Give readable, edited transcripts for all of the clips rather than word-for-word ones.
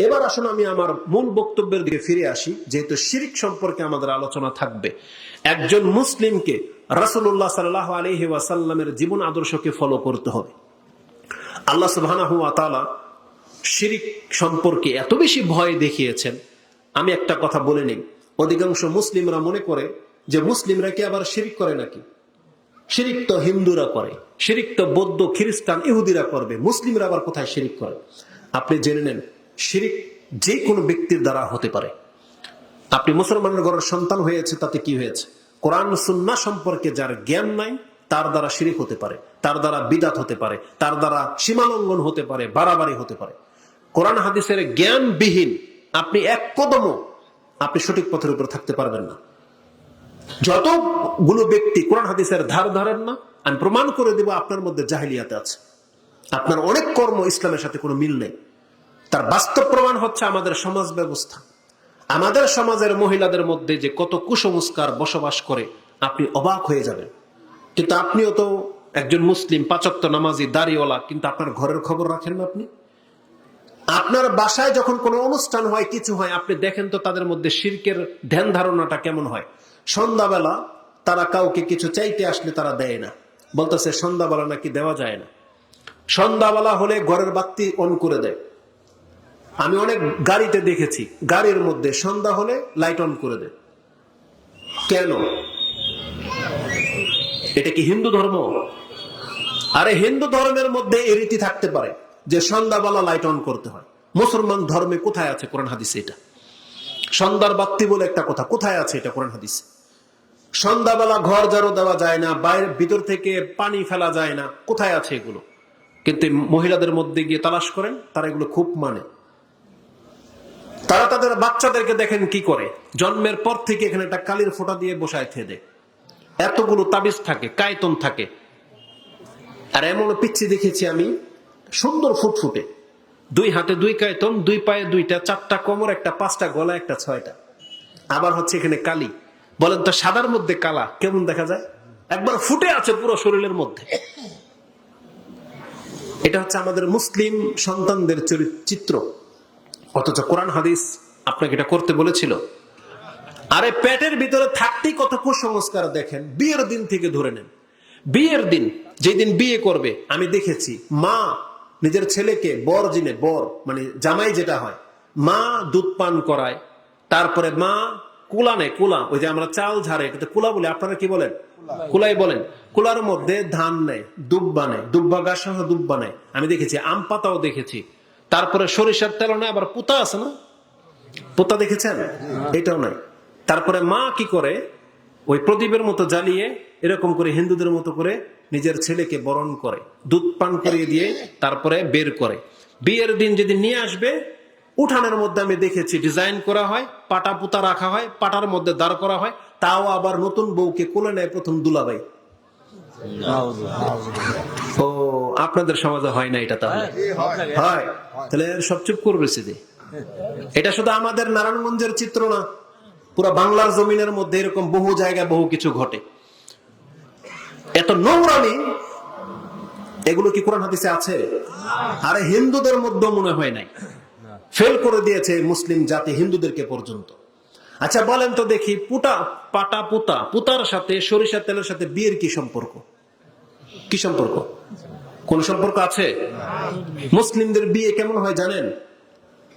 এবার আসলে আমি আমার মূল বক্তব্যের দিকে ফিরে আসি, যেহেতু শিরক সম্পর্কে আমাদের আলোচনা থাকবে। একজন মুসলিমকে রাসূলুল্লাহ সাল্লাল্লাহু আলাইহি ওয়াসাল্লামের জীবন আদর্শকে ফলো করতে হবে। আল্লাহ সুবহানাহু ওয়া তাআলা শিরক সম্পর্কে এত বেশি ভয় দেখিয়েছেন। আমি একটা কথা বলে নিই, অধিকাংশ মুসলিমরা মনে করে যে মুসলিমরা কি আবার শিরক করে নাকি? শিরক তো হিন্দুরা করে, শিরক তো বৌদ্ধ, খ্রিস্টান, ইহুদিরা করবে, মুসলিমরা আবার কোথায় শিরক করে? আপনি জেনে নেন, শিরক যে কোনো ব্যক্তির দ্বারা হতে পারে। আপনি মুসলমানের ঘরের সন্তান হয়েছে, তাতে কি হয়েছে? কোরআন সুন্নাহ সম্পর্কে যার জ্ঞান নাই, তার দ্বারা শিরক হতে পারে, তার দ্বারা বিদআত হতে পারে, তার দ্বারা সীমালঙ্ঘন হতে পারে, বাড়াবাড়ি হতে পারে। কোরআন হাদিসের জ্ঞানবিহীন আপনি এক কদমও আপনি সঠিক পথের উপর থাকতে পারবেন না। যতগুলো ব্যক্তি কোরআন হাদিসের ধার ধারেন না, আমি প্রমাণ করে দেব আপনার মধ্যে জাহেলিয়াত আছে। আপনার অনেক কর্ম ইসলামের সাথে কোনো মিল নেই। তার বাস্তব প্রমাণ হচ্ছে আমাদের সমাজ ব্যবস্থা। আমাদের সমাজের মহিলাদের মধ্যে যে কত কুসংস্কার বসবাস করে, আপনি অবাক হয়ে যাবেন। কিন্তু আপনিও তো একজন মুসলিম, ৫ ওয়াক্ত নামাজি, দাড়িওয়ালা, কিন্তু আপনার ঘরের খবর রাখেন না। আপনি আপনার বাসায় যখন কোনো অনুষ্ঠান হয়, কিছু হয়, আপনি দেখেন তো তাদের মধ্যে শিরকের ধ্যান ধারণাটা কেমন হয়। সন্ধ্যাবেলা তারা কাউকে কিছু চাইতে আসলে তারা দেয় না, বলতেছে সন্ধ্যাবেলা নাকি দেওয়া যায় না। সন্ধ্যাবেলা হলে ঘরের বাতি অন করে দেয়। আমি অনেক গাড়িতে দেখেছি, গাড়ির মধ্যে সন্ধ্যা হলে লাইট অন করে দেয়। কেন? এটা কি হিন্দু ধর্ম? আরে হিন্দু ধর্মের মধ্যে এই রীতি থাকতে পারে যে সন্ধ্যাবেলা লাইট অন করতে হয়। মুসলমান ধর্মে কোথায় আছে কোরআন হাদিসে এটা? সন্ধ্যার বাতি বলে একটা কথা কোথায় আছে এটা কোরআন হাদিসে? সন্ধ্যাবেলা ঘর ঝাড়ু দেওয়া যায় না, বাইরে ভিতর থেকে পানি ফেলা যায় না, কোথায় আছে এগুলো? কিন্তু মহিলাদের মধ্যে গিয়ে তালাশ করেন, তারা এগুলো খুব মানে। তারা তাদের বাচ্চাদেরকে দেখেন কি করে, জন্মের পর থেকে এখানে একটা কালির ফোঁটা দিয়ে বসায় থে দেয়। এতগুলো তাবিজ থাকে, কায়তন থাকে। আর এমন পিচ্ছি দেখেছি আমি, সুন্দর ফুটফুটে, 2 হাতে 2 কায়তন, 2 পায়ে 2টা, 4টা কোমর, একটা 5টা গলা, একটা 6টা। আবার হচ্ছে এখানে কালি। বলেন তো সাদার মধ্যে কালা কেমন দেখা যায়? একবার ফুটে আছে পুরো শরীরের মধ্যে। এটা হচ্ছে আমাদের মুসলিম সন্তানদের চিত্র। অথচ কোরআন হাদিস আপনাকে এটা করতে বলেছিল? আরে পেটের ভিতরে থাকতেই কত কুসংস্কার দেখেন। বিয়ের দিন থেকে ধরে নেন, বিয়ের দিন যেদিন বিয়ে করবে, আমি দেখেছি মা নিজের ছেলেকে বর জিনে, বর মানে জামাই যেটা হয়, মা দুধ পান করায়, তারপরে মা কুলা নেয়, কুলা, ওই যে আমরা চাল ঝাড়ে, এটা কুলা বলে, আপনারা কি বলেন? কুলাই বলেন। কুলার মধ্যে ধান নেয়, দুধ বানায়, দুব্বা গাছ সহ দুধ বানায়। আমি দেখেছি আম পাতাও দেখেছি। তারপরে সরিষার তেল নেয়, আবার পুতা আছে না, পুতা দেখেছেন? এটাও নাই। তারপরে মা কি করে, ওই প্রদীপের মতো জ্বালিয়ে এরকম করে হিন্দুদের মতো করে নিজের ছেলেকে বরণ করে, দুধ পান করিয়ে দিয়ে তারপরে বের করে। বিয়ের দিন যেদিন নিয়ে আসবে, উঠানের মধ্যে আমি দেখেছি ডিজাইন করা হয়, পাটা পুতা রাখা হয়, পাটার মধ্যে দাঁড় করা হয়, তাও আবার নতুন বউকে কোলে নেয় প্রথম দুলাভাই। ও, আপনাদের সমাজে হয় না এটা? তাহলে হয়, তাহলে সব চুপ করবে। এটা শুধু আমাদের নারায়ণগঞ্জের চিত্র না, পুরা বাংলার জমিনের মধ্যে এরকম বহু জায়গায় বহু কিছু ঘটে। এত নোংরামি, এগুলো কি কোরআন হাদিসে আছে? আরে হিন্দুদের মধ্যে মনে হয় নাই, ফেল করে দিয়েছে মুসলিম জাতি হিন্দুদেরকে পর্যন্ত। আচ্ছা বলেন তো দেখি, পাটা পুতা, পুতার সাথে সরিষার তেলের সাথে বিয়ের কি সম্পর্ক? কি সম্পর্ক? কোন সম্পর্ক আছে? মুসলিমদের বিয়ে কেমন হয় জানেন?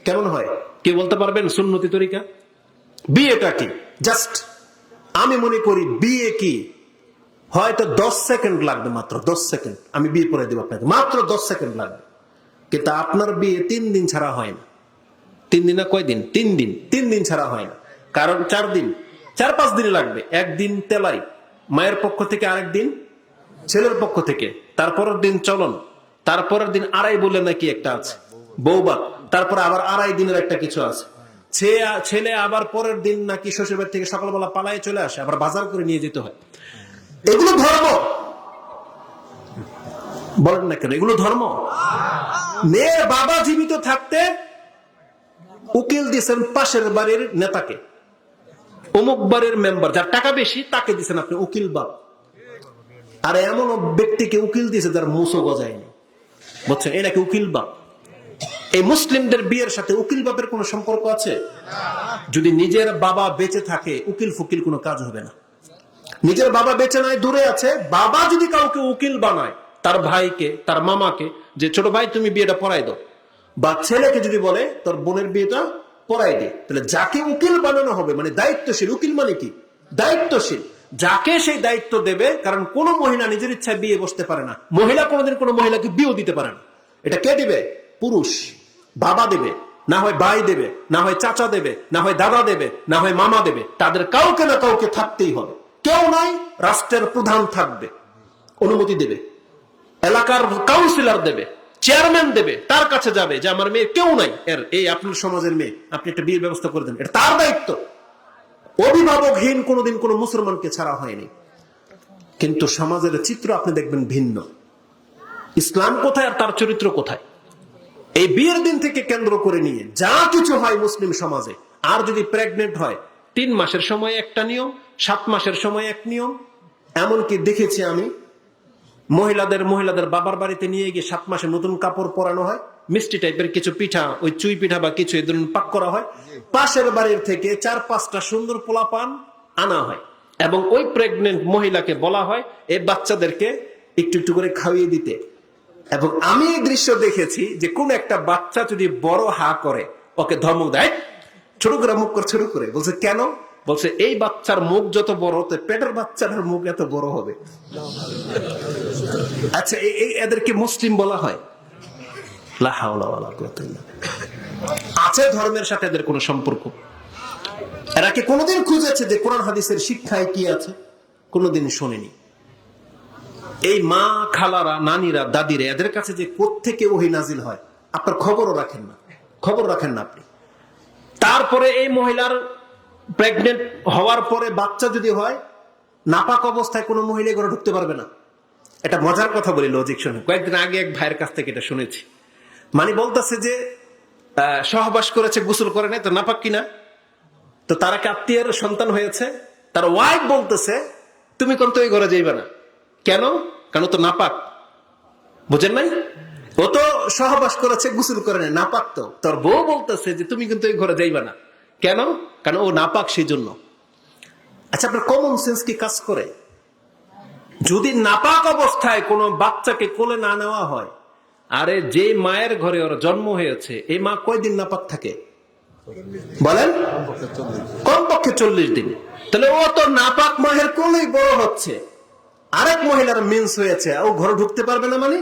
কেমন হয় কে বলতে পারবেন? সুন্নতি তরিকা। বিয়েটা কি? জাস্ট আমি মনে করি বিয়ে কি হয়তো 10 সেকেন্ড লাগবে, মাত্র 10 সেকেন্ড। আমি বিয়ে করে দেব আপনাকে, মাত্র 10 সেকেন্ড লাগবে। কিন্তু আপনার বিয়ে 3 দিন ছাড়া হয় না। 3 দিন না, কয়দিন? 3 দিন। 3 দিন ছাড়া হয় না, কারণ 4 দিন, 4-5 দিন লাগবে। একদিন তেলাই মায়ের পক্ষ থেকে, আরেক দিন ছেলের পক্ষ থেকে, তারপরের দিন চলন, তারপরের দিন আড়াই বলে নাকি একটা আছে, বৌবাত, তারপরে আবার আড়াই দিনের একটা কিছু আছে। ছেলে আবার পরের দিন নাকি শ্বশুরবাড়ি থেকে সকালবেলা পালায় চলে আসে, আবার বাজার করে নিয়ে যেতে হয়। এগুলো ধর্ম? বলেন না কেন এগুলো ধর্ম? মেয়ের বাবা জীবিত থাকতে উকিল দিয়েছেন পাশের বাড়ির নেতাকে, অমুক বাড়ির মেম্বার, যার টাকা বেশি তাকে দিয়েছেন আপনি উকিল বাপ। আর এমন ব্যক্তিকে উকিল দিয়েছে যার মুসো গজায়নি, বুঝছেন? এ নাকি উকিল বাপ। এই মুসলিমদের বিয়ের সাথে উকিল বাপের কোনো সম্পর্ক আছে? যদি নিজের বাবা বেঁচে থাকে, উকিল ফুকিল কোনো কাজ হবে না। নিজের বাবা বেঁচে নাই, দূরে আছে, বাবা যদি কাউকে উকিল বানায়, তার ভাইকে, তার মামাকে, যে ছোট ভাই তুমি বিয়েটা পড়াই দাও, বা ছেলেকে যদি বলে তোর বোনের বিয়েটা পড়াই দে, তাহলে যাকে উকিল বানানো হবে মানে দায়িত্বশীল, উকিল মানে কি দায়িত্বশীল, যাকে সেই দায়িত্ব দেবে। কারণ কোন মহিলা নিজের ইচ্ছায় বিয়ে বসতে পারে না, মহিলা কোনোদিন কোনো মহিলাকে বিয়েও দিতে পারে না। এটা কে দিবে? পুরুষ। বাবা দেবে, না হয় ভাই দেবে, না হয় চাচা দেবে, না হয় দাদা দেবে, না হয় মামা দেবে, তাদের কাউকে না কাউকে থাকতেই হবে। কেউ নাই, রাষ্ট্রের প্রধান থাকবে, অনুমতি দেবে, এলাকার কাউন্সিলর দেবে, চেয়ারম্যান দেবে, তার কাছে যাবে যে আমার মেয়ে কেউ নাই, এই আপনার সমাজের মেয়ে, আপনি একটা বিয়ের ব্যবস্থা করে দেন, এটা তার দায়িত্ব। অভিভাবকহীন কোনোদিন কোনো মুসলমানকে ছাড়া হয়নি। কিন্তু সমাজের চিত্র আপনি দেখবেন ভিন্ন। ইসলাম কোথায় আর তার চরিত্র কোথায়? এই বিয়ের দিন থেকে কেন্দ্র করে নিয়ে যা কিছু হয় মুসলিম সমাজে। আর যদি প্রেগনেন্ট হয়, 3 মাসের সময় একটা নিয়ম, 7 মাসের সময় এক নিয়ম। এমনকি দেখেছি আমি মহিলাদের বাবার বাড়িতে নিয়ে গিয়ে 7 মাসে নতুন কাপড় পরানো হয়, মিষ্টি টাইপের কিছু পিঠা, ওই চুই পিঠা বা কিছু এই ধরনের পাক করা হয়, পাশের বাড়ির থেকে 4-5টা সুন্দর পোলাপান আনা হয়, এবং ওই প্রেগনেন্ট মহিলাকে বলা হয় এই বাচ্চাদেরকে একটু একটু করে খাইয়ে দিতে। এবং আমি এই দৃশ্য দেখেছি যে কোন একটা বাচ্চা যদি বড় হা করে, ওকে ধমক দেয়, ছোট করে মুখ করে, ছোট করে বলছে কেন? বলছে এই বাচ্চার মুখ যত বড়, তো পেটের বাচ্চাটার মুখ এত বড় হবে। আচ্ছা, এদেরকে মুসলিম বলা হয়? লা হাওলা ওয়ালা কুওয়াতা ইল্লা বিল্লাহ। আছে ধর্মের সাথে এদের কোনো সম্পর্ক? এরা কি কোনোদিন খুঁজেছে যে কোরআন হাদিসের শিক্ষায় কি আছে? কোনোদিন শোনেনি। এই মা, খালারা, নানিরা, দাদিরা, এদের কাছে যে কোত্থেকে ওহী নাজিল হয় আপনার খবরও রাখেন না, খবর রাখেন না আপনি। তারপরে এই মহিলার প্রেগনেন্ট হওয়ার পরে বাচ্চা যদি হয়, নাপাক অবস্থায় কোনো মহিলা ঘরে ঢুকতে পারবে না। এটা মজার কথা বলি, লজিক শুনে। কয়েকদিন আগে এক ভাইয়ের কাছ থেকে এটা শুনেছি। মানে বলতেছে যে সহবাস করেছে, গোসল করে নাই, তো নাপাক কিনা? তো তার এক আত্মীয়ের সন্তান হয়েছে, তার ওয়াইফ বলতেছে তুমি কোন তো এই ঘরে যাইবে না। কেন? কারণ তো নাপাক। বুঝেন নাই? ও তো সহবাস করেছে, গোসল করে নাই, নাপাক। তো তোর বউ বলতেছে যে তুমি কিন্তু এই ঘরে যাইবে না। কেন? কারণ ও নাপাক, সেই জন্য। আচ্ছা, আপনার কমন সেন্স কি কাজ করে? যদি নাপাক অবস্থায় কোনো বাচ্চাকে কোলে না নেওয়া হয়, আরে যে মায়ের ঘরে ওর জন্ম হয়েছে, এই মা কয়দিন নাপাক থাকে বলেন? কমপক্ষে 40 দিন। তাহলে ও তো নাপাক মায়ের কোলেই বড় হচ্ছে, আরেক মহিলার মিন্স হয়েছে, ও ঘরে ঢুকতে পারবে না মানে?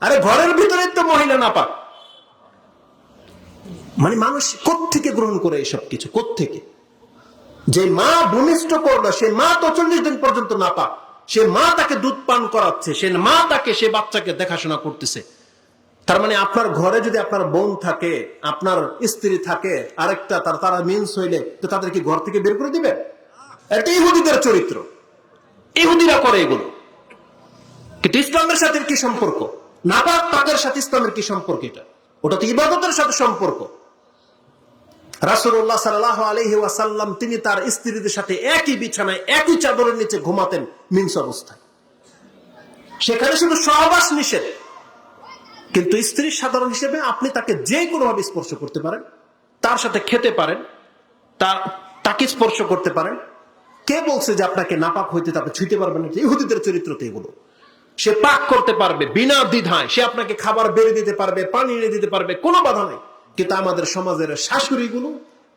আরে ঘরের ভিতরে তো মহিলা নাপাক। মানে মানুষ কোত্থেকে গ্রহণ করে এসব কিছু? কোত্থেকে? যে মা ভূমিষ্ঠ করলো, সে মা তো 40 দিন পর্যন্ত নাপাক, সে মা তাকে দুধ পান করাচ্ছে, সে মা তাকে, সে বাচ্চাকে দেখাশোনা করতেছে। তার মানে আপনার ঘরে যদি আপনার বোন থাকে, আপনার স্ত্রী থাকে, আরেকটা তারা মিন্স হইলে, তো তাদের কি ঘর থেকে বের করে দিবে? এটা ইহুদিদের চরিত্র, ইহুদিরা করে এগুলো। কিন্তু ইসলামের সাথে কি সম্পর্ক? নাপাক পাকের সাথে ইসলামের কি সম্পর্ক? এটা ওটা তো ইবাদতের সাথে সম্পর্ক। রাসূলুল্লাহ সাল্লাল্লাহু আলাইহি ওয়াসাল্লাম তিনি তার স্ত্রীদের সাথে একই বিছানায়, একই চাদরের নিচে ঘুমাতেন মিন্স অবস্থায়। সেখানে শুধু সহবাস নিষেধ, কিন্তু স্ত্রী সাধারণ হিসেবে আপনি তাকে যে কোনো ভাবে স্পর্শ করতে পারেন, তার সাথে খেতে পারেন, তাকে স্পর্শ করতে পারেন। কে বলছে যে আপনাকে নাপাক হইতে তাকে ছুঁতে পারবেন না? ইহুদিদের চরিত্র তো এগুলো। সে পাক করতে পারবে বিনা দ্বিধায়, সে আপনাকে খাবার বেড়ে দিতে পারবে, পানি এনে দিতে পারবে, কোনো বাধা নেই। কিন্তু আমাদের সমাজের শাশুড়িগুলো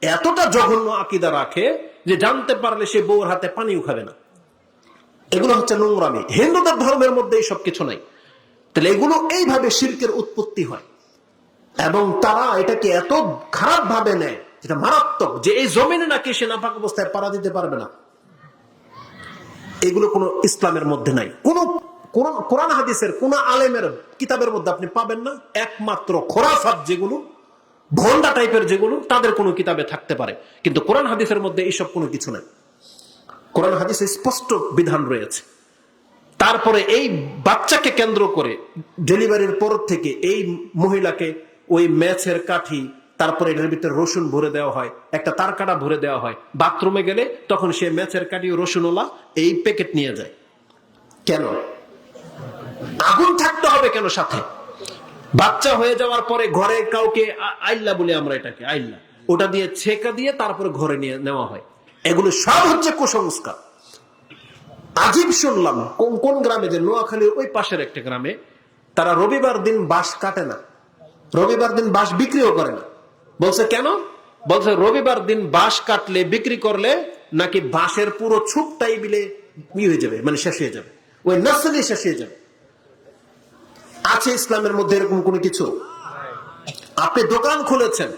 এতটা জঘন্য আকীদা রাখে যে জানতে পারলে সে বউর হাতে পানিও খাবে না। এগুলো হচ্ছে নোংরামি। হিন্দুদের ধর্মের মধ্যে এইসব কিছু নাই। তাহলে এগুলো এইভাবে শিরকের উৎপত্তি হয়, এবং তারা এটাকে এত খারাপ ভাবে নেয়, যেটা মারাত্মক, যে এই জমিনে নাকি সে নাপাক অবস্থায় পাড়া দিতে পারবে না। এগুলো কোনো ইসলামের মধ্যে নাই, কোরআন হাদিসের কোন আলেমের কিতাবের মধ্যে আপনি পাবেন না। একমাত্র খোরাফাত যেগুলো, ভন্ডা টাইপের যেগুলো, তাদের কোনো কিতাবে থাকতে পারে, কিন্তু কোরআন হাদিসের মধ্যে এইসব কোনো কিছু নাই। কোরআন হাদিসে স্পষ্ট বিধান রয়েছে। তারপরে এই বাচ্চাকে কেন্দ্র করে ডেলিভারির পর থেকে এই মহিলাকে ওই ম্যাচের কাঠি, তারপরে এটার ভিতরে রসুন ভরে দেওয়া হয়, একটা তার কাটা ভরে দেওয়া হয়। বাথরুমে গেলে তখন সে ম্যাচের কাঠি ও রসুনওয়ালা এই প্যাকেট নিয়ে যায়। কেন? আগুন থাকতে হবে কেন সাথে? বাচ্চা হয়ে যাওয়ার পরে ঘরে কাউকে আইল্লা বলে, আমরা এটাকে আইল্লা, ওটা দিয়ে ছেকা দিয়ে তারপরে ঘরে নিয়ে নেওয়া হয়। এগুলো সব হচ্ছে কুসংস্কার। আজীব শুনলাম কোন গ্রামে, যে নোয়াখালীর ওই পাশের একটা গ্রামে, তারা রবিবার দিন বাঁশ কাটে না, রবিবার দিন বাঁশ বিক্রিও করে না। বলছে কেন? বলছে রবিবার দিন বাঁশ কাটলে, বিক্রি করলে নাকি বাঁশের পুরো ছুপটাই বিলে হয়ে যাবে, মানে শেষ হয়ে যাবে, ওই নসলই শেষ হয়ে যাবে। আছে ইসলামের মধ্যে এরকম কোনো কিছু? আপনি দোকান খুলেছেন,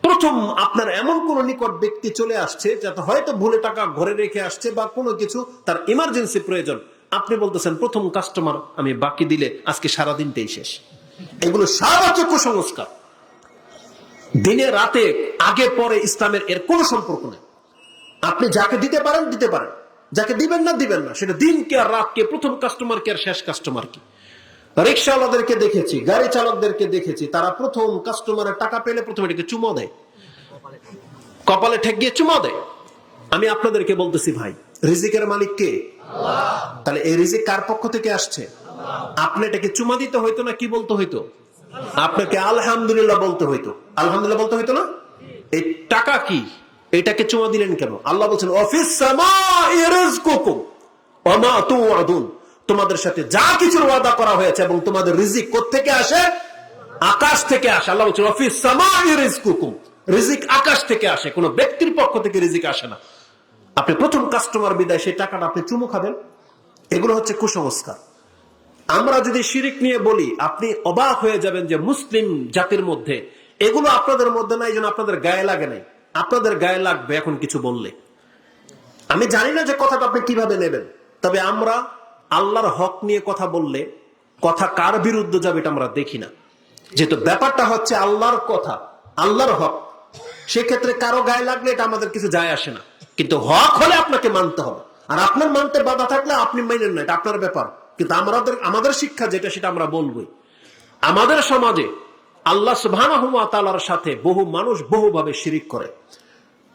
প্রথম আপনার এমন কোন নিকট ব্যক্তি চলে আসছে, যাতে হয়তো ভুলে টাকা ঘরে রেখে আসছে বা কোনো কিছু তার ইমার্জেন্সি প্রয়োজন, আপনি বলতেছেন প্রথম কাস্টমার আমি বাকি দিলে আজকে সারাদিনটাই শেষ। এগুলো সব হচ্ছে কুসংস্কার। দিনে রাতে আগে পরে ইসলামের এর কোনো সম্পর্ক নেই। আপনি যাকে দিতে পারেন দিতে পারেন, যাকে দিবেন না দিবেন না, সেটা দিন কে আর রাত কে, প্রথম কাস্টমার কে আর শেষ কাস্টমার কি। রিক্সাওয়ালাদেরকে দেখেছি, গাড়ি চালকদেরকে দেখেছি, তারা প্রথম কাস্টমারের টাকা পেলে প্রথমে এটাকে চুমো দেয়, কপালে ঠেক গিয়ে চুমো দেয়। আমি আপনাদেরকে বলতেছি ভাই, রিজিকের মালিক কে? তাহলে এই রিজিক কার পক্ষ থেকে আসছে? আপনি এটাকে চুমা দিতে হইতো না কি বলতে হইতো? আপনাকে আলহামদুলিল্লাহ বলতে হইতো। আলহামদুলিল্লাহ বলতে হইতো না? এই টাকা কি, এটাকে চুমা দিলেন কেন? আল্লাহ বলছেন অফিস সামাই রিজকুকুম ওয়া মা তুআদুন, তোমাদের সাথে যা কিছুর ওয়াদা করা হয়েছে এবং তোমাদের রিজিক কোত্থেকে আসে? আকাশ থেকে আসে। আল্লাহ বলছেন অফিস সামাই রিজকুকুম, রিজিক আকাশ থেকে আসে, কোন ব্যক্তির পক্ষ থেকে রিজিক আসে না। আপনি প্রথম কাস্টমার বিদায় সেই টাকাটা আপনি চুমু খাবেন, এগুলো হচ্ছে কুসংস্কার। আমরা যদি শিরিক নিয়ে বলি, আপনি অবাক হয়ে যাবেন যে মুসলিম জাতির মধ্যে এগুলো আপনাদের মধ্যে নাই, যেন আপনাদের গায়ে লাগে নাই। আপনাদের গায়ে লাগবে এখন কিছু বললে। আমি জানি না যে কথাটা আপনি কিভাবে নেবেন, তবে আমরা আল্লাহর হক নিয়ে কথা বললে কথা কার বিরুদ্ধে যাবে এটা আমরা দেখি না। যেহেতু ব্যাপারটা হচ্ছে আল্লাহর কথা, আল্লাহর হক, সেক্ষেত্রে কারো গায়ে লাগলে এটা আমাদের কিছু যায় আসে না। কিন্তু হক হলে আপনাকে মানতে হবে, আর আপনার মানতে বাধা থাকলে আপনি মানেন না, এটা আপনার ব্যাপার। কিন্তু আমাদের শিক্ষা যেটা, সেটা আমরা বলবই। আমাদের সমাজে আল্লাহ সুবহানাহু ওয়া তাআলার সাথে বহু মানুষ বহুভাবে শিরিক করে।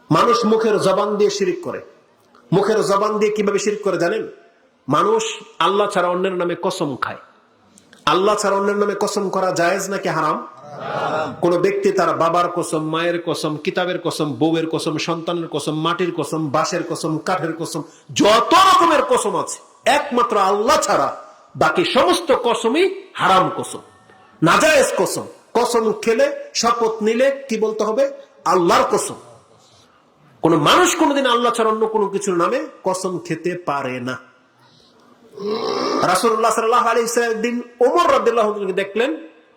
মানুষ মুখের জবান দিয়ে শিরিক করে। মুখের জবান দিয়ে কিভাবে শিরিক করে জানেন? মানুষ আল্লাহ ছাড়া অন্যের নামে কসম খায়। আল্লাহ ছাড়া অন্যের নামে কসম করা জায়েজ নাকি হারাম? কোন ব্যক্তি তার বাবার কসম, মায়ের কসম, কিতাবের কসম, বউয়ের কসম, সন্তানের কসম, মাটির কসম, বাঁশের কসম, কাঠের কসম, যত রকমের কসম আছে, একমাত্র আল্লাহ ছাড়া বাকি সমস্ত কসমই হারাম কসম, নাজায়েজ কসম। কসম খেলে, শপথ নিলে কি বলতে হবে? আল্লাহর কসম। কোন মানুষ কোনদিন আল্লাহ ছাড়া অন্য কোনো কিছুর নামে কসম খেতে পারে না। রাসূলুল্লাহ সাল্লাল্লাহু আলাইহি ওয়াসাল্লাম একদিন ওমর রাদিয়াল্লাহু আনহু দেখলেন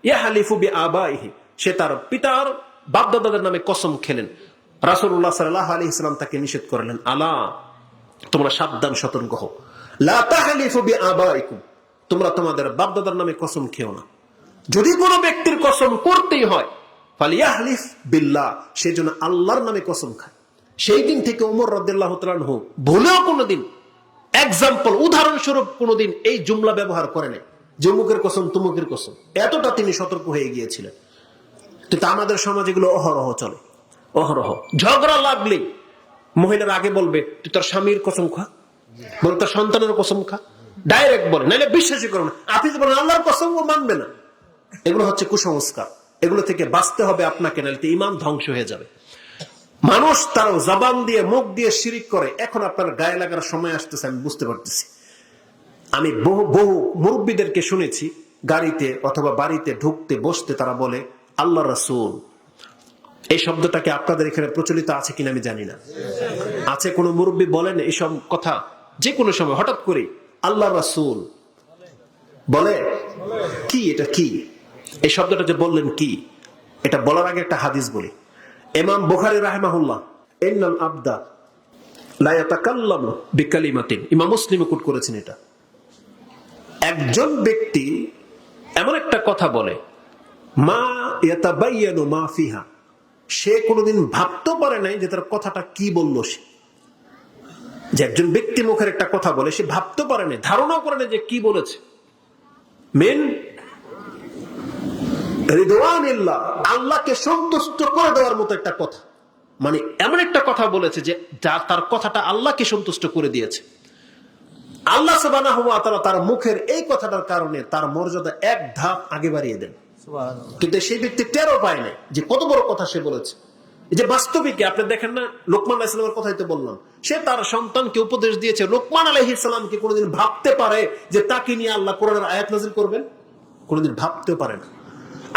ইয়াহলিফু বিআবাইহি, সে তার পিতার বাপ-দাদাদের নামে কসম খেলেন। রাসূলুল্লাহ সাল্লাল্লাহু আলাইহি ওয়াসাল্লাম তাকে নিষেধ করলেন, আলা, তোমরা সাবধান, সতর্ক হও, লা তাহলিফু বিআবাইকুম, তোমরা তোমাদের বাপ-দাদার নামে কসম খেও না। যদি কোনো ব্যক্তির কসম করতেই হয়, ফালিয়াহলিফ বিল্লাহ, সেজন্য আল্লাহর নামে কসম খায়। সেই দিন থেকে ওমর রাদিয়াল্লাহু তাআলা আনহু ভুলেও কোনোদিন, এক্সাম্পল, উদাহরণস্বরূপ কোনোদিন এই জুমলা ব্যবহার করে নাই যে অমুকের কসম তুমুকের কসম। এতটা তিনি সতর্ক হয়ে গিয়েছিলেন। কিন্তু আমাদের সমাজ এগুলো অহরহ চলে, অহরহ। ঝগড়া লাগলে মহিলার আগে বলবে তুই তোর স্বামীর কসম খা, বলে তোর সন্তানের কসম খা, ডাইরেক্ট বলে, নাহলে বিশ্বাসই করো না। আপনি তো বলেন আল্লাহর কসম, ও মানবে না। এগুলো হচ্ছে কুসংস্কার, এগুলো থেকে বাঁচতে হবে আপনাকে, নাহলে ঈমান ধ্বংস হয়ে যাবে। মানুষ তার জবান দিয়ে, মুখ দিয়ে শিরিক করে। এখন আপনার গায়ে লাগার সময় আসতেছে, আমি বুঝতে পারতেছি। আমি বহু মুরব্বীদেরকে শুনেছি গাড়িতে অথবা বাড়িতে ঢুকতে বসতে তারা বলে আল্লাহ রাসূল। এই শব্দটাকে আপনাদের এখানে প্রচলিত আছে কিনা আমি জানি না। আছে কোন মুরব্বী বলেন এইসব কথা? যে কোনো সময় হঠাৎ করে আল্লাহ রাসূল বলে কি? এটা কি? এই শব্দটা যে বললেন কি, এটা বলার আগে একটা হাদিস বলি। ইমাম বুখারী রাহিমাহুল্লাহ ইন্নাল আবদা লা ইয়াতাকাল্লামু বিকালিমাতিন, ইমাম মুসলিম কোট করেছেন এটা। একজন ব্যক্তি এমন একটা কথা বলে, মা ইয়াতাবায়ানু মা ফিহা, সে কোনোদিন ভাবতে পারে নাই যে তার কথাটা কি বলল। সে যে একজন ব্যক্তি মুখের একটা কথা বলে, সে ভাবতে পারে নাই, ধারণা করে নাই যে কি বলেছে। মেন রিদওয়ানিল্লাহ, আল্লাহকে সন্তুষ্ট করে দেওয়ার মতো একটা কথা, মানে এমন একটা কথা বলেছে যে যা তার কথাটা আল্লাহকে সন্তুষ্ট করে দিয়েছে। আল্লাহ সুবহানাহু ওয়া তাআলা তার মুখের এই কথাটার কারণে তার মর্যাদা এক ধাপ আগে বাড়িয়ে দেন। কিন্তু সেই ব্যক্তি টেরও পায় না যে কত বড় কথা সে বলেছে। এই যে বাস্তবিকে আপনি দেখেন না, লোকমান আলাইহিস সালামের কথাই তো বললাম, সে তার সন্তানকে উপদেশ দিয়েছে। লোকমান আলাইহিস সালাম কি কোনোদিন ভাবতে পারে যে তাকে নিয়ে আল্লাহ কোরআনের আয়াত নাযিল করবেন? কোনোদিন ভাবতেও পারে না।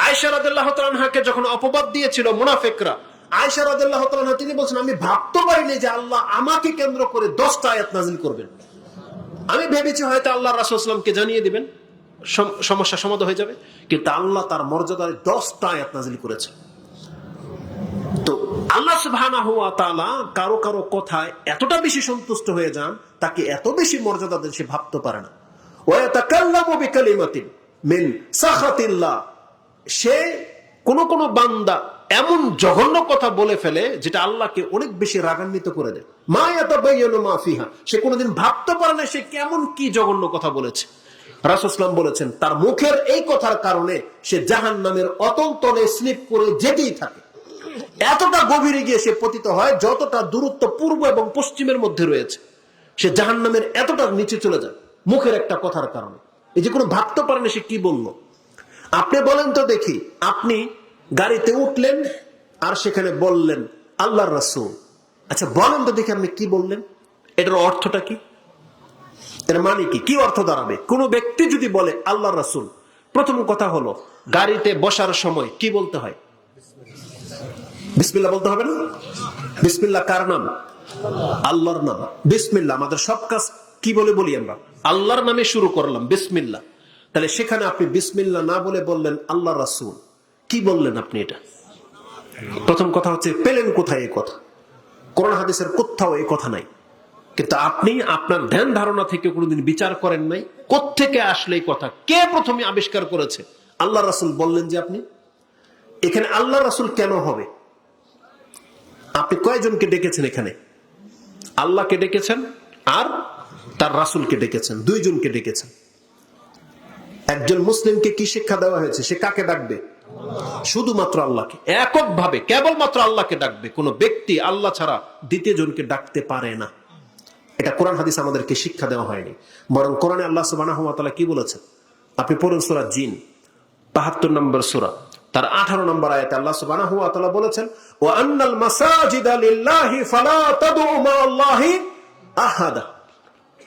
আয়েশা রাদিয়াল্লাহু তাআলা আনহাকে যখন অপবাদ দিয়েছিল মুনাফিকরা, আয়েশা রাদিয়াল্লাহু তাআলা আনহা তিনি বলছেন, আমি ভাবতে পারিনি যে আল্লাহ আমাকে কেন্দ্র করে 10টা আয়াত নাযিল করবেন। আমি ভেবেছি হয়তো আল্লাহ রাসূল সাল্লাল্লাহু আলাইহি ওয়াসাল্লামকে জানিয়ে দিবেন, সমস্যা সমাধান হয়ে যাবে। কিন্তু আল্লাহ তার মর্যাদায় 10টা আয়াত নাযিল করেছেন। তো আল্লাহ সুবহানাহু ওয়া তাআলা কারো কারো কথায় এতটা বেশি সন্তুষ্ট হয়ে যান, তাকে এত বেশি মর্যাদা দেন সে ভাবতে পারে না। ওয়া ইয়াতাকাল্লামু বিকালিমাতিন মিন সাখাতিল্লাহ, সে কোন কোন বান্দা এমন জঘন্য কথা বলে ফেলে যেটা আল্লাহকে অনেক বেশি রাগান্বিত করে দেয়। মা ইয়াতাবায়ানু মা ফিহা, সে কোনোদিন ভাবতে পারে না সে কেমন কি জঘন্য কথা বলেছে। রাসূল সাল্লাল্লাহু আলাইহি ওয়াসাল্লাম বলেছেন, তার মুখের এই কথার কারণে সে জাহান্নামের অতল তলে স্লিপ করে যেতেই থাকে। এতটা গভীরে গিয়ে সে পতিত হয় যতটা দূরত্ব পূর্ব এবং পশ্চিমের মধ্যে রয়েছে। সে জাহান্নামের এতটা নিচে চলে যায় মুখের একটা কথার কারণে। এই যে কোনো ভাবতে পারে না সে কি বলল। আপনি বলেন তো দেখি, আপনি গাড়িতে উঠলেন আর সেখানে বললেন আল্লাহর রাসূল, আচ্ছা বলেন তো দেখি আপনি কি বললেন, এটার অর্থটা কি, এর মানে কি, কি অর্থ দাঁড়াবে? কোন ব্যক্তি যদি বলে আল্লাহর রাসূল, প্রথম কথা হলো গাড়িতে বসার সময় কি বলতে হয়? বিসমিল্লাহ বলতে হবে না? বিসমিল্লাহ কার নাম? আল্লাহর নাম। বিসমিল্লাহ আমাদের সব কাজ কি বলে বলি আমরা? আল্লাহর নামে শুরু করলাম, বিসমিল্লাহ। তাহলে সেখানে আপনি বিসমিল্লাহ না বলে বললেন আল্লাহর রাসূল, কি বললেন আপনি? এটা প্রথম কথা হচ্ছে, পেলেন কোথায় এই কথা? কোরআন হাদিসের কোথাও এই কথা নাই। কিন্তু আপনি আপনার ধ্যান ধারণা থেকে কোনোদিন বিচার করেন নাই কোত্থেকে আসলে এই কথা, কে প্রথমে আবিষ্কার করেছে? আল্লাহ রাসূল বললেন যে আপনি এখানে আল্লাহ রাসূল কেন হবে? আপনি কয়জনকে ডেকেছেন এখানে? আল্লাহকে ডেকেছেন আর তার রাসূলকে ডেকেছেন, দুইজনকে ডেকেছেন। একজন মুসলিমকে কি শিক্ষা দেওয়া হয়েছে? সে কাকে ডাকবে? শুধুমাত্র আল্লাহকে, এককভাবে কেবলমাত্র আল্লাহকে ডাকবে। কোন ব্যক্তি আল্লাহ ছাড়া দ্বিতীয় জনকে ডাকতে পারে না। এটা কোরআন হাদিস আমাদেরকে শিক্ষা দেওয়া হয়নি, বরং কোরআনে আল্লাহ সুবহানাহু ওয়া তাআলা কি বলেছেন? আপনি পড়ুন সূরা জিন ৭২ নম্বর সূরা, তার 18 নম্বর আয়াতে আল্লাহ সুবহানাহু ওয়া তাআলা বলেছেন, ওয়া আন্নাল মাসাজিদা লিল্লাহি ফালা তাদউ মা'আল্লাহি আহাদা।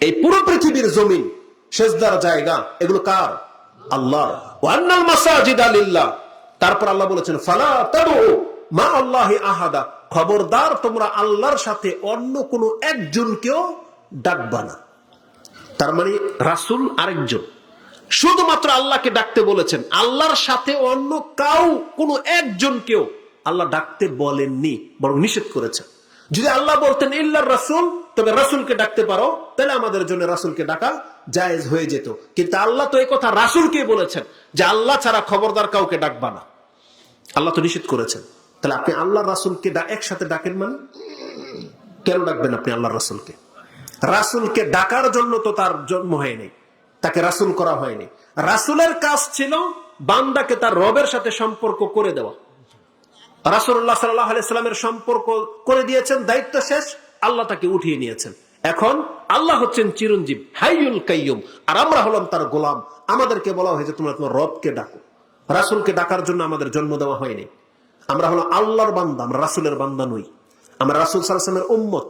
এই পুরো পৃথিবীর জমিন, সিজদার জায়গা, এগুলো কার? আল্লাহর। ওয়া আন্নাল মাসাজিদা লিল্লাহ, তারপর আল্লাহ বলেছেন ফালা তাদউ মা'আল্লাহি আহাদা, খবরদার তোমরা আল্লাহর সাথে অন্য কোন একজনকেও ডাকবা না। তার মানে রাসূল আরেকজন, শুধুমাত্র আল্লাহকে ডাকতে বলেছেন, আল্লাহর সাথে অন্য কোনো একজনকেও আল্লাহ ডাকতে বলেননি, বরং নিষেধ করেছেন। যদি আল্লাহ বলতেন ইল্লার রাসূল, তবে রাসূলকে ডাকতে পারো, তাহলে আমাদের জন্য রাসূলকে ডাকা জায়েজ হয়ে যেত। কিন্তু আল্লাহ তো এই কথা রাসূলকে বলেছেন যে আল্লাহ ছাড়া খবরদার কাউকে ডাকবা না, আল্লাহ তো নিষেধ করেছেন। তাহলে আপনি আল্লাহর রাসূলকে একসাথে ডাকেন মানে কেন ডাকবেন আপনি আল্লাহর রাসূলকে? রাসূলকে ডাকার জন্য তো তার জন্ম হয়নি, তাকে রাসূল করা হয়নি। রাসূলের কাজ ছিল বান্দাকে তার রবের সাথে সম্পর্ক করে দেওয়া। রাসূলুল্লাহ সাল্লাল্লাহু আলাইহি সাল্লামের সম্পর্ক করে দিয়েছেন, দায়িত্ব শেষ, আল্লাহ তাকে উঠিয়ে নিয়েছেন। এখন আল্লাহ হচ্ছেন চিরঞ্জীব, হাইয়ুল কাইয়ুম, আর আমরা হলাম তার গোলাম। আমাদেরকে বলা হয়েছে তোমরা তোমার রবকে ডাকো। রাসূলকে ডাকার জন্য আমাদের জন্ম দেওয়া হয়নি। আমরা হলো আল্লাহর বান্দা, আমরা রাসূলের বান্দা নই। আমরা রাসূল সাল্লাল্লাহু আলাইহি ওয়াসাল্লামের উম্মত।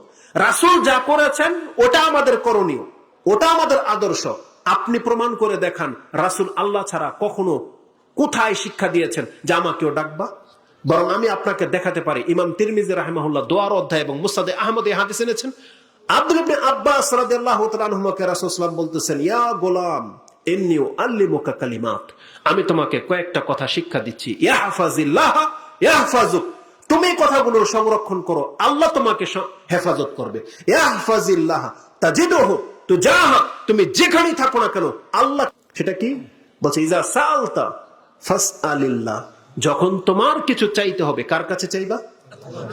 রাসূল যা করেছেন ওটা আমাদের করণীয়, ওটা আমাদের আদর্শ। আপনি প্রমাণ করে দেখান রাসূল আল্লাহ ছাড়া কখনো কোথায় শিক্ষা দিয়েছেন যে আমাকেও ডাকবা? বরং আমি আপনাকে দেখাতে পারি, ইমাম তিরমিজি রাহিমাহুল্লাহ দোয়ার অধ্যায় এবং মুসনাদে আহমদে হাদিস এনেছেন, আব্দুল্লাহ ইবনে আব্বাস রাদিয়াল্লাহু তাআলা আনহুমাকে রাসূল সাল্লাল্লাহু আলাইহি ওয়াসাল্লাম বলতেছেন, ইয়া গোলাম ইন্নী উআল্লিমুকা কালিমাত, আমি তোমাকে কয়েকটা কথা শিক্ষা দিচ্ছি। ইয়াহফাজিল্লাহ ইয়াহফাজুক, তুমি কথাগুলো সংরক্ষণ করো, আল্লাহ তোমাকে হেফাজত করবে। ইয়াহফাজিল্লাহ তাজিদহু তুজাহা, তুমি যেখানেই থাকো না কেন আল্লাহ, সেটা কি বলছে? ইজা সাআলতা ফাসআলিল্লাহ, যখন তোমার কিছু চাইতে হবে কার কাছে চাইবা?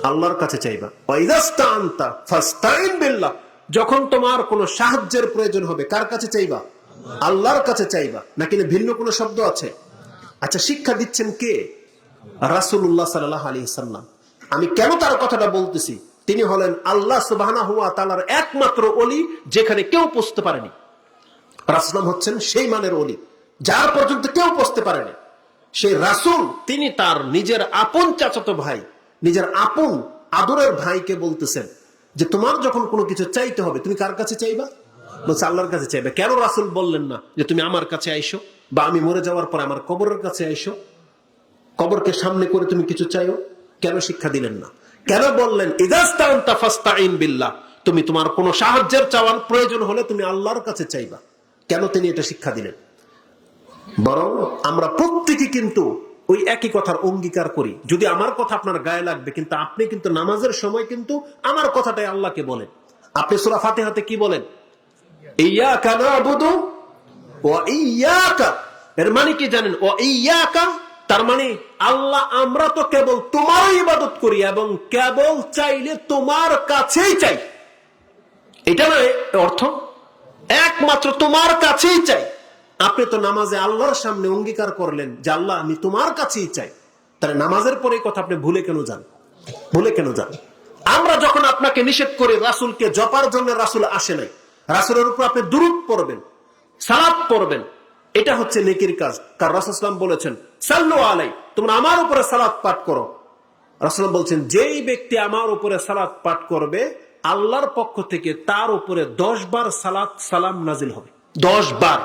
আল্লাহর কাছে চাইবা। ওয়া ইযাস্তাআনতা ফাস্তাইন বিল্লাহ, যখন তোমার কোনো সাহায্যের প্রয়োজন হবে কার কাছে চাইবা? আল্লাহর কাছে চাইবা। নাকি ভিন্ন কোনো শব্দ আছে? আচ্ছা, শিক্ষা দিচ্ছেন কে? রাসূলুল্লাহ সাল্লাল্লাহু আলাইহি সাল্লাম। আমি কেন তার কথাটা বলতেছি? তিনি হলেন আল্লাহ সুবহানাহু ওয়া তাআলার একমাত্র ওলি, যেখানে কেউ পৌঁছতে পারেনি। রাসূল হচ্ছেন সেই মানের ওলি যার পর্যন্ত কেউ পৌঁছতে পারেনি। সেই রাসূল তিনি তার নিজের আপন চাচাতো ভাই, নিজের আপন আদরের ভাইকে বলতেছেন যে তোমার যখন কোনো কিছু চাইতে হবে তুমি কার কাছে চাইবা? বলছে আল্লাহর কাছে চাইবে। কেন রাসূল বললেন না যে তুমি আমার কাছে আইসো, বা আমি মরে যাওয়ার পর আমার কবরের কাছে আইসো, কবরকে সামনে করে তুমি কিছু চাইও? কেন শিক্ষা দিলেন না? কেন বললেন ইযাস্তানতা ফাস্তাইন বিল্লাহ, তুমি তোমার কোনো সাহায্যের চাওয়ার প্রয়োজন হলে তুমি আল্লাহর কাছে চাইবা? কেন তিনি এটা শিক্ষা দিলেন? বরং আমরা প্রত্যেকে কিন্তু ওই একই কথার অঙ্গীকার করি, যদি আমার কথা আপনার গায়ে লাগবে, কিন্তু আপনি কিন্তু নামাজের সময় কিন্তু আমার কথাটাই আল্লাহকে বলেন। আপনি সূরা ফাতিহাতে কি বলেন? ইয়্যাকা না'বুদু ওয়া ইয়্যাকা, এর মানে কি জানেন? ওয়া ইয়্যাকা তার মানে আল্লাহ আমরা তো কেবল তোমার ইবাদত করি এবং কেবল চাইলে তোমার কাছেই চাই। এটা নয় অর্থ একমাত্র তোমার কাছেই চাই। আপনি তো নামাজে আল্লাহর সামনে অঙ্গীকার করলেন যে আল্লাহ আমি তোমার কাছেই চাই, তাহলে নামাজের পরে কথা আপনি ভুলে কেন যান? ভুলে কেন যান? আমরা যখন আপনাকে নিষেধ করি রাসূলকে জপার জন্য, রাসূল আসে নাই, রাসূলের উপর আপনি দুরূদ পড়বেন, সালাত পড়বেন, এটা হচ্ছে নেকির কাজ। কারণ রাসূল সাল্লাল্লাহু আলাইহি ওয়াসাল্লাম বলেছেন সাল্লু আলাই, তোমরা আমার উপরে সালাত পাঠ করো। রাসূল বলছেন যেই ব্যক্তি আমার উপরে সালাত পাঠ করবে আল্লাহর পক্ষ থেকে তার উপরে 10 বার সালাত সালাম নাজিল হবে। 10 বার।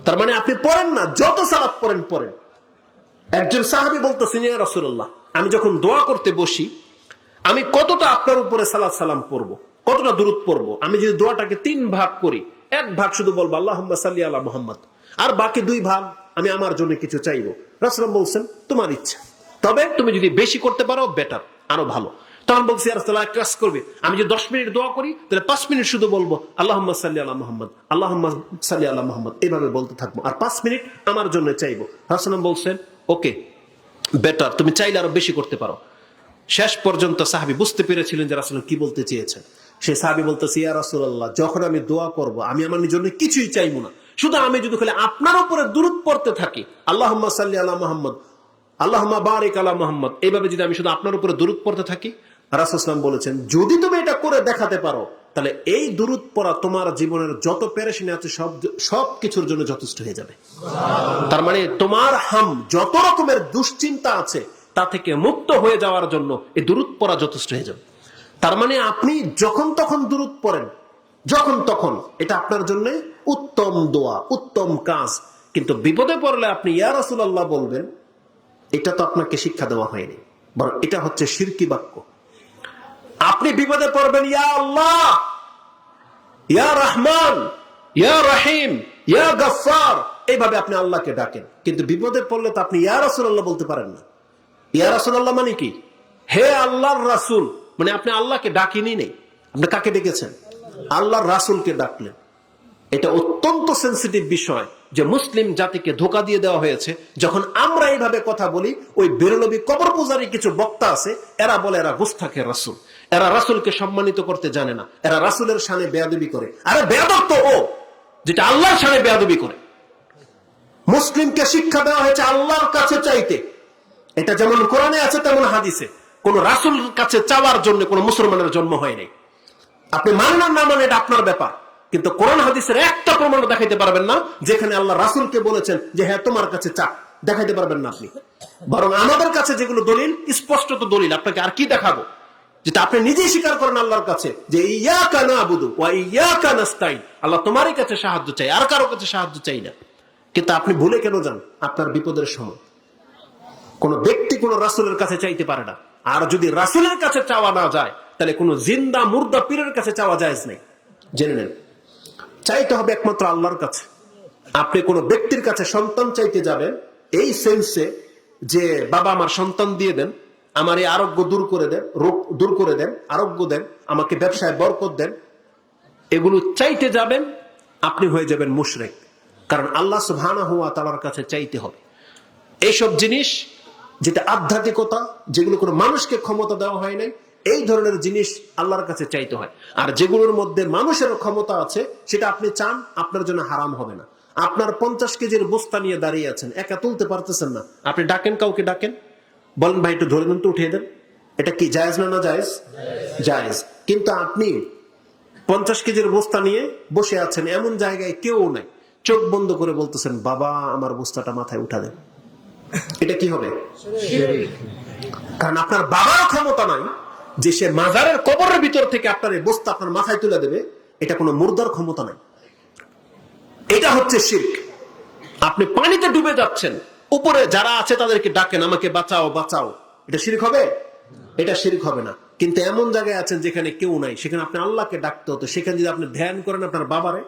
তার মানে আপনি পড়েন না, যত সালাত পড়েন পড়েন। একজন সাহাবী বলতেছেন ইয়া রাসূলুল্লাহ, আমি যখন দোয়া করতে বসি আমি কতটা আপনার উপরে সালাত সালাম পড়ব, কতটা দুরূদ পড়ব? আমি যদি দোয়াটাকে 3 ভাগ করি, এক ভাগ শুধু বলবো আল্লাহুম্মা সাল্লি আলা মুহাম্মদ, আর বাকি 2 ভাগ আমি আমার জন্য কিছু চাইবো। রাসূল বলছেন তোমার ইচ্ছা, তবে তুমি যদি বেশি করতে পারো বেটার, আরো ভালো। তখন বলছি ইয়া রাসূলুল্লাহ এক কাজ করবে, আমি যদি 10 মিনিট দোয়া করি তাহলে 5 মিনিট শুধু বলবো আল্লাহুম্মা সাল্লি আলা মুহাম্মদ, আল্লাহুম্মা সাল্লি আলা মুহাম্মদ, এইভাবে বলতে থাকবো, আর 5 মিনিট আমার জন্য চাইবো। রাসূল বলছেন ওকে বেটার, তুমি চাইলে আরো বেশি করতে পারো। শেষ পর্যন্ত সাহাবী বুঝতে পেরেছিলেন যে রাসূল কি বলতে চেয়েছেন। সেই সাহাবী বলতেছে ইয়া রাসূলুল্লাহ, যখন আমি দোয়া করব আমি আমার জন্য কিছুই চাইবো না, শুধু আমি যদি খালি আপনার উপরে দুরূদ পড়তে থাকি, আল্লাহুম্মা সাল্লি আলা মুহাম্মদ, আল্লাহুম্মা বারিক আলা মুহাম্মদ, এইভাবে যদি আমি শুধু আপনার উপরে দুরূদ পড়তে থাকি, রাসূল সাল্লাল্লাহু আলাইহি ওয়াসাল্লাম বলেছেন যদি তুমি এটা করে দেখাতে পারো তাহলে এই দুরূদ পড়া তোমার জীবনের যত পেরেশানি আছে সব কিছুর জন্য যথেষ্ট হয়ে যাবে। তার মানে তোমার যত রকমের দুশ্চিন্তা আছে তা থেকে মুক্ত হয়ে যাওয়ার জন্য এই দুরূদ পড়া যথেষ্ট হয়ে যাবে। তার মানে আপনি যখন তখন দুরূদ পড়েন, যখন তখন, এটা আপনার জন্য উত্তম দোয়া, উত্তম কাজ। কিন্তু বিপদে পড়লে আপনি ইয়া রাসূলুল্লাহ বলবেন, এটা তো আপনাকে শিক্ষা দেওয়া হয়নি, বরং এটা হচ্ছে শিরকি বাক্য। আপনি বিপদে পড়বেন ইয়া আল্লাহ, ইয়া রহমান, ইয়া রহিম, ইয়া গফফার, এইভাবে আপনি আল্লাহকে ডাকেন। কিন্তু বিপদে পড়লে তো আপনি ইয়া রাসূলুল্লাহ বলতে পারেন না। ইয়া রাসূলুল্লাহ মানে কি? হে আল্লাহর রাসূল, মানে আপনি আল্লাহকে ডাকেনই নেই। আপনি কাকে ডেকেছেন? আল্লাহর রাসূলকে ডাকলেন। এটা অত্যন্ত সেনসিটিভ বিষয় যে মুসলিম জাতিকে ধোঁকা দিয়ে দেওয়া হয়েছে। যখন আমরা এইভাবে কথা বলি, ওই বেরলবি কবর পূজারী কিছু বক্তা আছে, এরা বলে এরা গুস্তাখের রাসূল, এরা রাসূলকে সম্মানিত করতে জানে না, এরা রাসূলের শানে বেয়াদবি করে। আরে বেয়াদব তো ও যেটা আল্লাহর শানে বেয়াদবি করে। মুসলিমকে শিক্ষা দেওয়া হয়েছে আল্লাহর কাছে চাইতে, এটা যেমন কোরআনে আছে তেমন হাদিসে। কোন রাসূলের কাছে চাওয়ার জন্য কোন মুসলমানের জন্ম হয় নাই। আপনি মানেন না মানে এটা আপনার ব্যাপার, কিন্তু কোরআন হাদিসের একটা প্রমাণ দেখাইতে পারবেন না যেখানে আল্লাহ রাসূলকে বলেছেন যে হ্যাঁ তোমার কাছে চা, দেখাইতে পারবেন না আপনি। বরং আমাদের কাছে যেগুলো দলিল, স্পষ্টত দলিল, আপনাকে আর কি দেখাবো, যেটা আপনি নিজেই স্বীকার করেন আল্লাহর কাছে যে ইয়াকা না'বুদু ওয়া ইয়াকা নাস্তাইন, আল্লাহ তোমারই কাছে সাহায্য চাই, আর কারো কাছে সাহায্য চাই না। কিন্তু আপনি ভুলে কেন যান? আপনার বিপদের সময় কোন ব্যক্তি কোন রাসূলের কাছে চাইতে পারে না। আর যদি রাসূলের কাছে চাওয়া না যায় তাহলে কোন জিন্দা মুর্দা পীরের কাছে চাওয়া জায়েজ নেই। জেনে নেন, চাইতে হবে একমাত্র আল্লাহর কাছে। আপনি কোন ব্যক্তির কাছে সন্তান চাইতে যাবেন এই সেন্সে যে বাবা আমার সন্তান দিয়ে দেন, আমার এই আরোগ্য দূর করে দেন, রোগ দূর করে দেন, আরোগ্য দেন, আমাকে ব্যবসায় বরকত দেন, এগুলো চাইতে যাবেন, আপনি হয়ে যাবেন মুশরিক। কারণ আল্লাহ সুবহানাহু ওয়া তাআলার কাছে চাইতে হবে। এইসব জিনিস যেটা আধ্যাত্মিকতা, যেগুলো কোনো মানুষকে ক্ষমতা দেওয়া হয় নাই, এই ধরনের জিনিস আল্লাহর কাছে চাইতে হয়। আর যেগুলোর মধ্যে মানুষের ক্ষমতা আছে সেটা আপনি চান, আপনার জন্য হারাম হবে না। আপনার 50 কেজির বস্তা নিয়ে দাঁড়িয়ে আছেন, একা তুলতে পারতেছেন না, আপনি ডাকেন, কাউকে ডাকেন, বলেন ভাই একটু ধরে দেন তো, উঠিয়ে দেন। এটা কি জায়েজ না? না জায়েজ? জায়েজ। কিন্তু আপনি 50 কেজির বস্তা নিয়ে বসে আছেন, এমন জায়গায় কেউ নাই, চোখ বন্ধ করে বলতেছেন বাবা আমার বস্তাটা মাথায় উঠা দেন। এটা কি হবে? কারণ আপনার বাবার ক্ষমতা নাই যে সে মাজারের কবরের ভিতর থেকে আপনার এই বস্তা আপনার মাথায় তুলে দেবে। এটা কোনো মুর্দার ক্ষমতা নাই। এটা হচ্ছে শিরক। আপনি পানিতে ডুবে যাচ্ছেন, উপরে যারা আছে তাদেরকে ডাকেন, আমাকে বাঁচাও বাঁচাও, এটা শিরক হবে? এটা শিরক হবে না। কিন্তু এমন জায়গায় আছেন যেখানে কেউ নাই, সেখানে আপনি আল্লাহকে ডাকতে হতো, সেখানে যদি আপনি ধ্যান করেন আপনার বাবারে।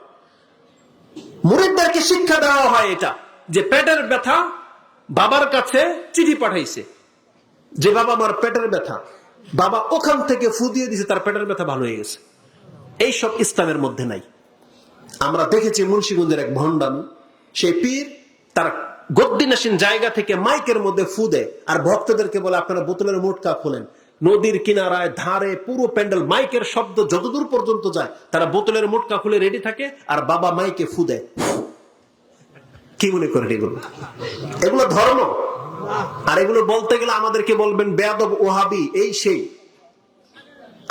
মুরিদদেরকে শিক্ষা দেওয়া হয় এটা, যে পেটের ব্যথা, বাবার কাছে চিঠি পাঠাইছে যে বাবা আমার পেটের ব্যথা, বাবা ওখান থেকে ফু দিয়ে দিছে, তার পেটের ব্যথা ভালো হয়ে গেছে। এইসব ইসলামের মধ্যে নাই। আমরা দেখেছি মুন্সিগঞ্জের এক ভণ্ডামি, সেই পীর তার গদ্দিনাসীন জায়গা থেকে মাইকের মধ্যে ফু দেয় আর ভক্তদেরকে বলে আপনারা বোতলের মোটকা খোলেন। নদীর কিনারায় ধারে পুরো প্যান্ডেল, মাইকের শব্দ যতদূর পর্যন্ত যায় তারা বোতলের মোটকা খুলে রেডি থাকে আর বাবা মাইকে ফু দেয়। কি মনে করেন এগুলো? এগুলো ধর্ম? আর এগুলো বলতে গেলে আমাদেরকে বলবেন বেয়াদব, ওহাবি, এই সেই।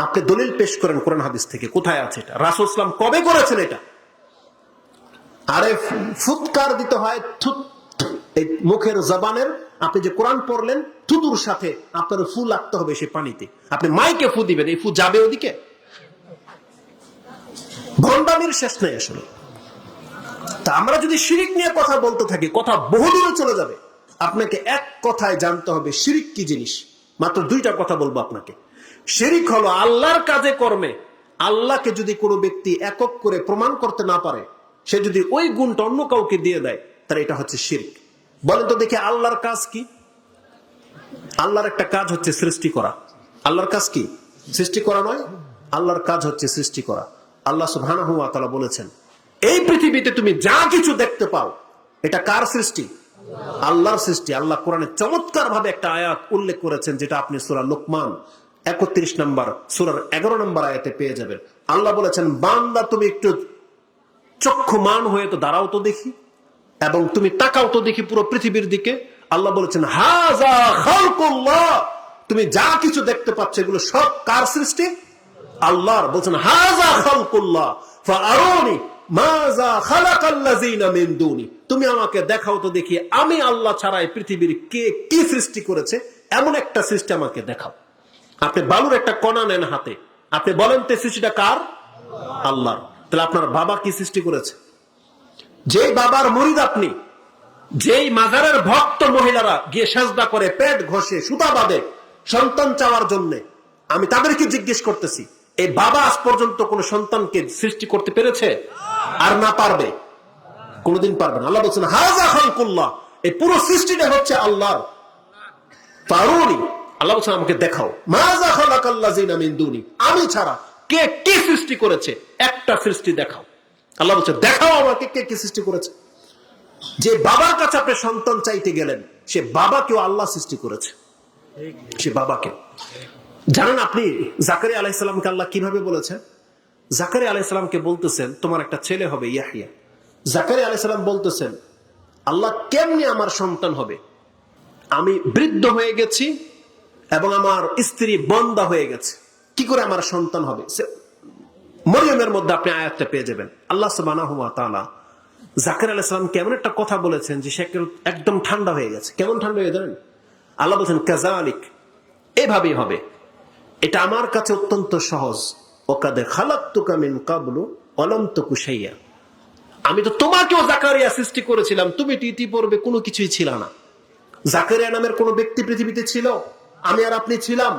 আপনি দলিল পেশ করেন কোরআন হাদিস থেকে, কোথায় আছে এটা? রাসূল সাল্লাল্লাহু আলাইহি ওয়াসাল্লাম কবে করেছেন এটা? আরে ফুৎকার দিতে হয়, থুত, এই মুখের জবানের, আপনি যে কোরআন পড়লেন থুতুর সাথে আপনার ফু লাগতে হবে সে পানিতে। আপনি মাইকে ফু দিবেন, এই ফু যাবে ওদিকে? ভণ্ডামির শেষ নেই আসলে। তা আমরা যদি শিরিক নিয়ে কথা বলতে থাকি, কথা বহুদূরে চলে যাবে। আপনাকে এক কথায় জানতে হবে শিরিক কি জিনিস। মাত্র দুইটা কথা বলবো আপনাকে। শিরিক হলো আল্লাহর কাজে কর্মে আল্লাহকে যদি কোনো ব্যক্তি একক করে প্রমাণ করতে না পারে, সে যদি ওই গুণটা অন্য কাউকে দিয়ে দেয়, তাহলে এটা হচ্ছে শিরক। বলেন তো দেখি আল্লাহর কাজ কি? আল্লাহর একটা কাজ হচ্ছে সৃষ্টি করা। আল্লাহর কাজ কি? সৃষ্টি করা নয়, আল্লাহর কাজ হচ্ছে সৃষ্টি করা। আল্লাহ সুবহানাহু ওয়া তাআলা বলেছেন, এই পৃথিবীতে তুমি যা কিছু দেখতে পাও এটা কার সৃষ্টি? আল্লাহর সৃষ্টি। আল্লাহ কোরআনে চমৎকার ভাবে একটা আয়াত উল্লেখ করেছেন, যেটা আপনি সূরা লোকমান 31 নম্বর সূরার 11 নম্বর আয়াতে পেয়ে যাবেন। আল্লাহ বলেছেন, বান্দা তুমি একটু চক্ষুমান হয়ে তো দাঁড়াও তো দেখি, এবং তুমি তাকাও তো দেখি পুরো পৃথিবীর দিকে। আল্লাহ বলেছেন, হাযা খালকুল্লাহ, তুমি যা কিছু দেখতে পাচ্ছ এগুলো সব কার সৃষ্টি? আল্লাহর। বলছেন হাযা খালকুল্লাহ ফাআরুনি মাযা খালাকাল্লাযিনা মিন দুনি, তুমি আমাকে দেখাও তো দেখি আমি আল্লাহ ছাড়া এই পৃথিবীর কে কি সৃষ্টি করেছে, এমন একটা সৃষ্টি আমাকে দেখাও। আপনি বালুর একটা কণা নেন হাতে, আপনি বলেন তো সৃষ্টিটা কার? আল্লাহর। তাহলে আপনার বাবা কি সৃষ্টি করেছে? যেই বাবার মুরিদ আপনি, যেই মাজারের ভক্ত মহিলারা গিয়ে সাজদা করে, পেট ঘষে, সুতা বাঁধে সন্তান চাওয়ার জন্য, আমি তাদেরকে জিজ্ঞেস করতেছি, এই বাবা আজ পর্যন্ত কোন সন্তানকে সৃষ্টি করতে পেরেছে? আর না পারবে, কোনদিন পারবে না। আল্লাহ বলছেন হাযা খালকুল্লাহ, এই পুরো সৃষ্টিটা হচ্ছে আল্লাহর। ফারুনি, আল্লাহ বলছেন আমাকে দেখাও, মাযা খালাকাল্লাযিনা মিন দুনি, আমি ছাড়া কে কি সৃষ্টি করেছে, একটা সৃষ্টি দেখাও। আল্লাহ বলছে দেখাও আমাকে কে কি সৃষ্টি করেছে। যে বাবার কাছে আপনি সন্তান চাইতে গেলেন, সে বাবাকেও আল্লাহ সৃষ্টি করেছে। সে বাবাকে জানেন আপনি জাকারিয়া আলাইহিস সালামকে আল্লাহ কিভাবে বলেছেন? জাকারিয়া আলাইহিস সালামকে বলতেছেন তোমার একটা ছেলে হবে ইয়াহইয়া। জাকারিয়া আলাইহিস সালাম বলতেছেন, আল্লাহ কেমনে আমার সন্তান হবে? আমি বৃদ্ধ হয়ে গেছি এবং আমার স্ত্রী বন্দা হয়ে গেছে, কি করে আমার সন্তান হবে? মরিয়মের মধ্যে আপনি আয়াতটা পেয়ে যাবেন। আল্লাহ সুবহানাহু ওয়া তাআলা জাকারিয়া আলাইহিস সালামকে এমন একটা কথা বলেছেন যে সে একদম ঠান্ডা হয়ে গেছে। কেমন ঠান্ডা হয়ে জানেন? আল্লাহ বলছেন কাযালিক, এভাবেই হবে, এটা আমার কাছে অত্যন্ত সহজ। ওয়াকাদ খালাকতুকা মিন ক্বাবলু ওয়া লাম তাকু শাইয়া, আমি তো তোমাকেও জাকারিয়া সৃষ্টি করেছিলাম, তুমি ইতিপূর্বে কোনো কিছুই ছিল না। জাকারিয়া নামের কোন ব্যক্তি পৃথিবীতে ছিল? আমি আর আপনি ছিলাম?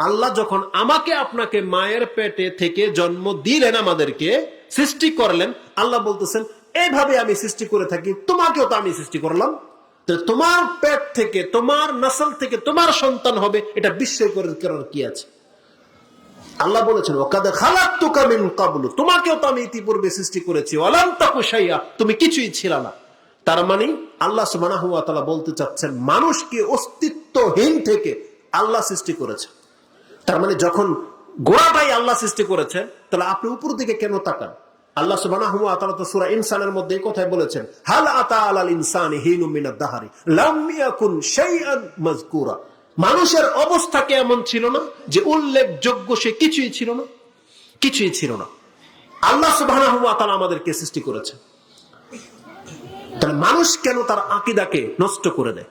আল্লাহ যখন আমাকে আপনাকে মায়ের পেটে থেকে জন্ম দিলেন, আমাদেরকে সৃষ্টি করলেন, আল্লাহ বলতেছেন এইভাবে আমি সৃষ্টি করে থাকি, তোমাকেও তো আমি সৃষ্টি করলাম, তোমার পেট থেকে, তোমার নসল থেকে তোমার সন্তান হবে, এটা বিস্ময় করার কি আছে? আল্লাহ বলেছেন ওয়াকাদ খালাকতুকা মিন ক্বাবলু, তোমাকেও তো আমি ইতিপূর্বে সৃষ্টি করেছি, ওয়া লাম তাকু শাইয়া, তুমি কিছুই ছিল না। তার মানে আল্লাহ সুবহানাহু ওয়া তাআলা বলতে চাচ্ছেন মানুষকে অস্তিত্বহীন থেকে আল্লাহ সৃষ্টি করেছে। তার মানে যখন গোড়াটাই আল্লাহ সৃষ্টি করেছেন, তাহলে আপনি উপর দিকে কেন তাকান? আল্লাহ সুবহানাহু ওয়া তাআলা তো সূরা ইনসানের মধ্যে এই কথাই বলেছেন, হাল আতা আলাল ইনসানি হিনুম মিনাদ দাহরি লাম ইয়াকুন শাইআন মাযকুরা, মানুষের অবস্থা কি এমন ছিল না যে উল্লেখযোগ্য সে কিছুই ছিল না? কিছুই ছিল না। আল্লাহ সুবহানাহু ওয়া তাআলা আমাদেরকে সৃষ্টি করেছেন। তাহলে মানুষ কেন তার আকীদাকে নষ্ট করে দেয়?